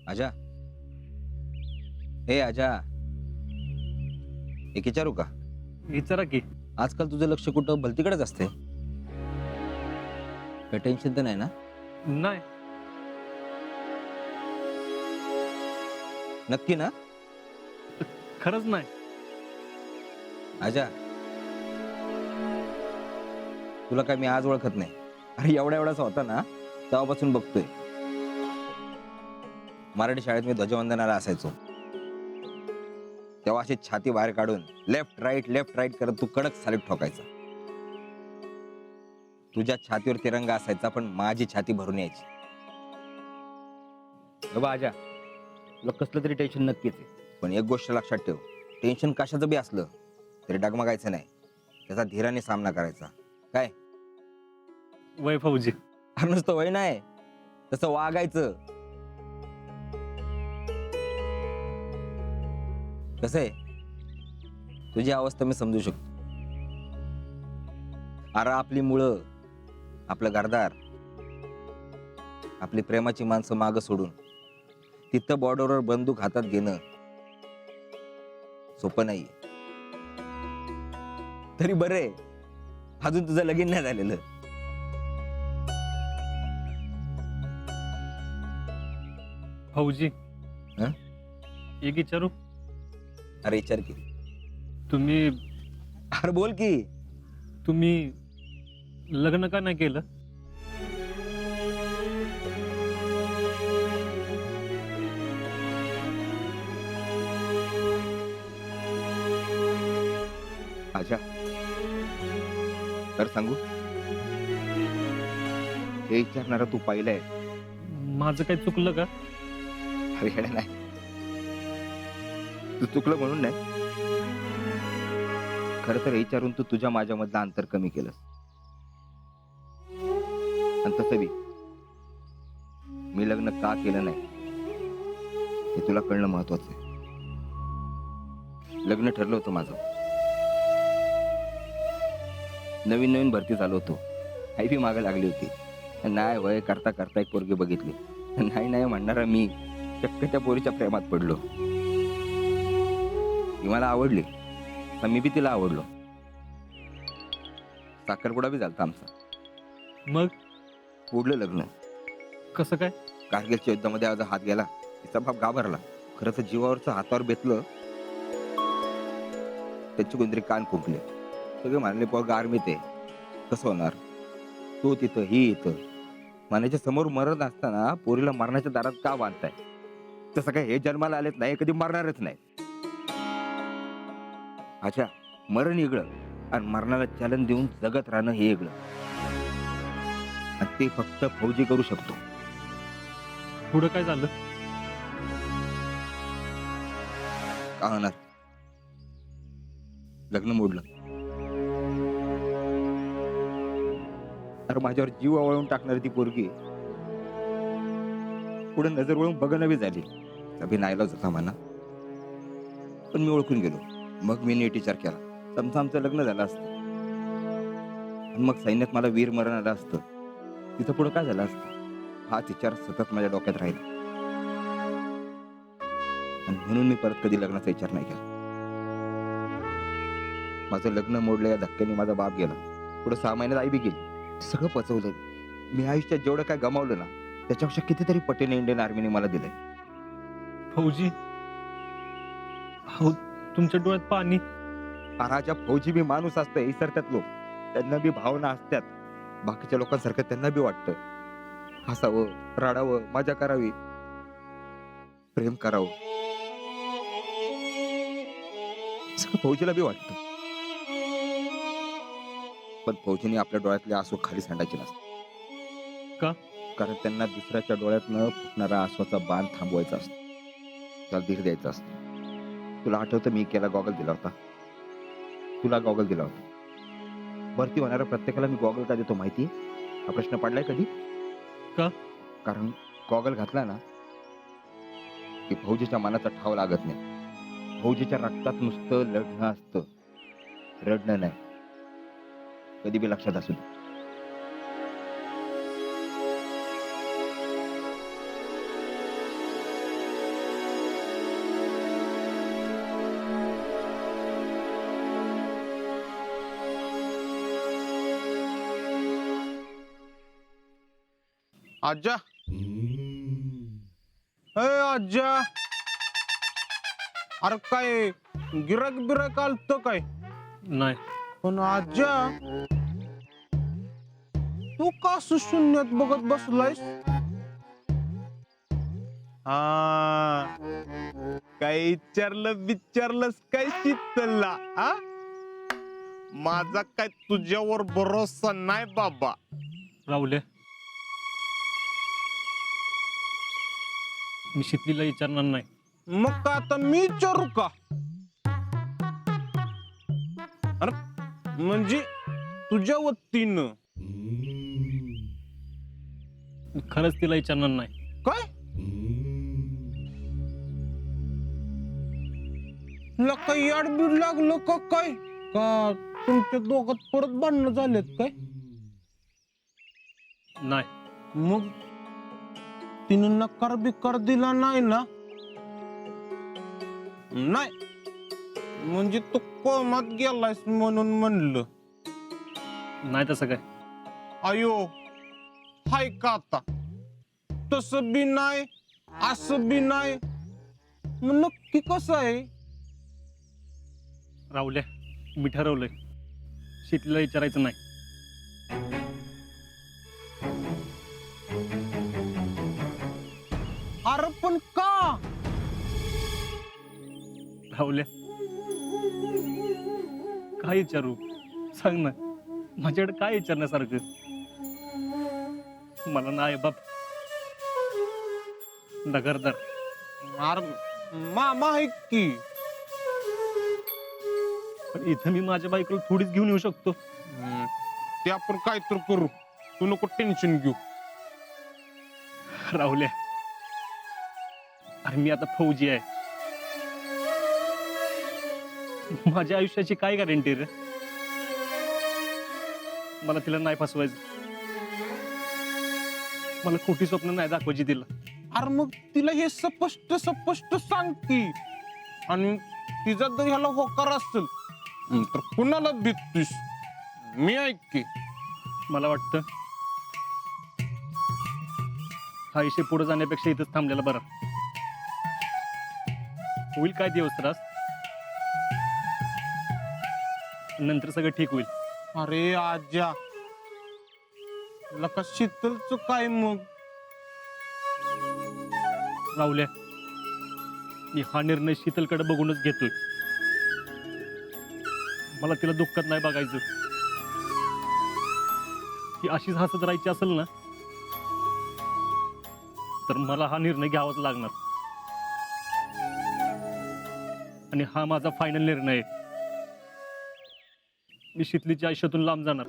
आजा, हे आजा, एक विचारू का? विचारा की. आजकाल तुझं लक्ष कुठं भलतीकडेच असते. काही टेन्शन तर नाही ना? नाही. नक्की ना? खरंच नाही. आजा, तुला काय मी आज ओळखत नाही. अरे एवढा एवढाचा होता ना तेव्हापासून बघतोय. मराठी शाळेत मी ध्वजवंदनाला असायचो. तेव्हा अशी छाती बाहेर काढून लेफ्ट राईट करत तू कडक सालीट ठोकायचा. तुझ्या छातीवर तिरंगा असायचा पण माझी छाती भरून यायची. बाबा आजा, तुला कसलं तरी टेन्शन नक्कीच आहे. पण एक गोष्ट लक्षात ठेव, टेन्शन कशाचं बी असलं तरी डगमगायचं नाही. त्याचा धीराने सामना करायचा. काय? वय फौजी. अरे नुसतं वय नाही, तसं वागायचं. कसं आहे, तुझी अवस्था मी समजू शकतो. अरे आपली मुळं, आपलं घरदार, आपली प्रेमाची माणसं मागं सोडून तिथं बॉर्डरवर बंदूक हातात घेणं सोपं नाही. तरी बरं आहे अजून तुझं लगीन नाही झालेलं. फौजी. हं? एक विचारू. अरे विचार की. तुम्ही अरे बोल की. तुम्ही लग्न का नाही केलं? आजा, तर सांगू, हे विचारणारा तू पाहिलंय. माझं काही चुकलं का? अरे येडा नाही, तू चुकलं म्हणून नाही. खर तर विचारून तू तुझ्या माझ्यामधलं अंतर कमी केलंस. आणि तसं बी मी लग्न का केलं नाही हे तुला कळणं महत्वाचं आहे. लग्न ठरलं होतं माझं. नवीन नवीन भरती झालो होतो. आई बी मागे लागली होती. नाही वय करता करता एक पोरगी बघितली. नाही नाही म्हणणारा मी चक्क त्या पोरीच्या प्रेमात पडलो. ती मला आवडली, तर मी बी तिला आवडलो. साखरपुडा बी झालता आमचा. मग पुढलं लग्न. कसं काय? कारगिलच्या युद्धामध्ये आज हात गेला, तिचा बाप घाबरला. खरं तर जीवावरचं हातावर बेतलं. त्याची कोणतरी कान फुंकले. सगळे म्हणाले पोरगा आर्मीत आहे, कसं होणार? तो तिथं ही इथं. मनाच्या समोर मरण असताना पोरीला मरणाच्या दारात का बांधताय? तसं काय हे जन्माला आलेच नाही, कधी मरणारच नाही. अच्छा, मरण वेगळं आणि मरणाला चलन देऊन जगत राहणं हे वेगळं. आणि ते फक्त फौजी करू शकतो. पुढं काय झालं? का होणार? लग्न मोडलं. अरे माझ्यावर जीव आवळून टाकणारी ती पोरगी पुढे नजर वळून बघणं बी झाली. अभि नाईलाज होता म्हणा, पण मी ओळखून गेलो. मग मी नीट विचार केला, समजा आमचं लग्न झालं असतं आणि मग सैन्यात मला वीर मरण आलं असतं, तिथं पुढे काय झालं असतं? हाच विचार सतत माझ्या डोक्यात राहिला. आणि म्हणून मी परत कधी लग्नाचा विचार नाही केला. माझं लग्न मोडलं या धक्क्याने माझा बाप गेला. पुढे 6 महिन्यात आई बी गेली. सगळं पचवलं. मी आयुष्यात जेवढं काय गमावलं ना, त्याच्यापेक्षा कितीतरी पटीने इंडियन आर्मीने मला दिलंय. फौजी, हो, तुमच्या डोळ्यात पाणी. राजा फौजी बी माणूस असतं, इसरतात लोक. त्यांना बी भावना असतात. बाकीच्या लोकांसारखं त्यांना बी वाटतं हसावं, रडावं, मजा करावी, प्रेम करावं. सगळं फौजीला बी वाटतं. पण फौजीने आपल्या डोळ्यातले आसू खाली सांडायचे नसतात. का? कारण त्यांना दुसऱ्याच्या डोळ्यातनं फुटणारा आसवाचा बाण थांबवायचा असतो, त्याला धीर द्यायचा असतो. तुला आठवतं मी केला गॉगल दिला होता, तुला गॉगल दिला होता. भरती होणाऱ्या प्रत्येकाला मी गॉगल का देतो माहिती? हा प्रश्न पडलाय कधी? का? कारण गॉगल घातला ना की फौजीच्या मनाचा ठाव लागत नाही. फौजीच्या रक्तात नुसतं लढणं असतं, रडणं नाही. कधी बी लक्षात असू दे. आज्जा ए आज्जा अरे काय गिराक बिराक आलत काय नाही. पण आज्जा तू का असं शून्यात बघत बसलायस हा काय विचारलंस काय शीतलला हा माझा काय तुझ्यावर भरोसा नाही बाबा राहुल्या, मी शीतलीला विचारणार नाही. मग का आता मी विचारू का अरे म्हणजे तुझ्या वतीनं मी खरंच तिला विचारणार नाही. काय लका याडबीड लागलं का काय का तुमच्या दोघात परत भांडणं झालेत काय नाही. मग तिनं नकार बिकार दिला नाही ना नाही म्हणजे तू कोमात गेलायस म्हणून म्हणलं नाही तसं काय. अयो हाय का आता तसं बी नाही असं बी नाही मग नक्की कसं आहे राहुल्या, मी ठरवलंय शीतलीला विचारायचं नाही. अरे पण का राहुल्या, काय विचारू सांग ना. माझ्याकडे काय विचारण्यासारखं. मला नाही बाप नगरदार. अरे मामा आहे की पण इथं मी माझ्या बायकोला थोडीच घेऊन येऊ शकतो. ते आपण काय तर करू तू नको टेन्शन घेऊ राहुल्या, अरे मी आता फौजी आहे. माझ्या आयुष्याची काय गॅरंटी रे. मला तिला नाही फसवायचं. मला खोटी स्वप्न नाही दाखवायची तिला. अरे मग तिला हे स्पष्ट स्पष्ट सांग की आणि तिचा जर ह्याला होकार असेल तर कुणाला भीतीस मी ऐक की मला वाटतं हा विषय पुढे जाण्यापेक्षा इथंच थांबलेला बरा. होईल काय दिवस त्रास, नंतर सगळं ठीक होईल. अरे आज्या लका शीतलच काय मग राहुल्या, मी हा निर्णय शीतलकडे बघूनच घेतोय. मला तिला दुःखात नाही बघायचं. ती अशीच हसत राहायची असेल ना तर मला हा निर्णय घ्यावाच लागणार. आणि हा माझा फायनल निर्णय आहे. मी शीतलीच्या आयुष्यातून लांब जाणार.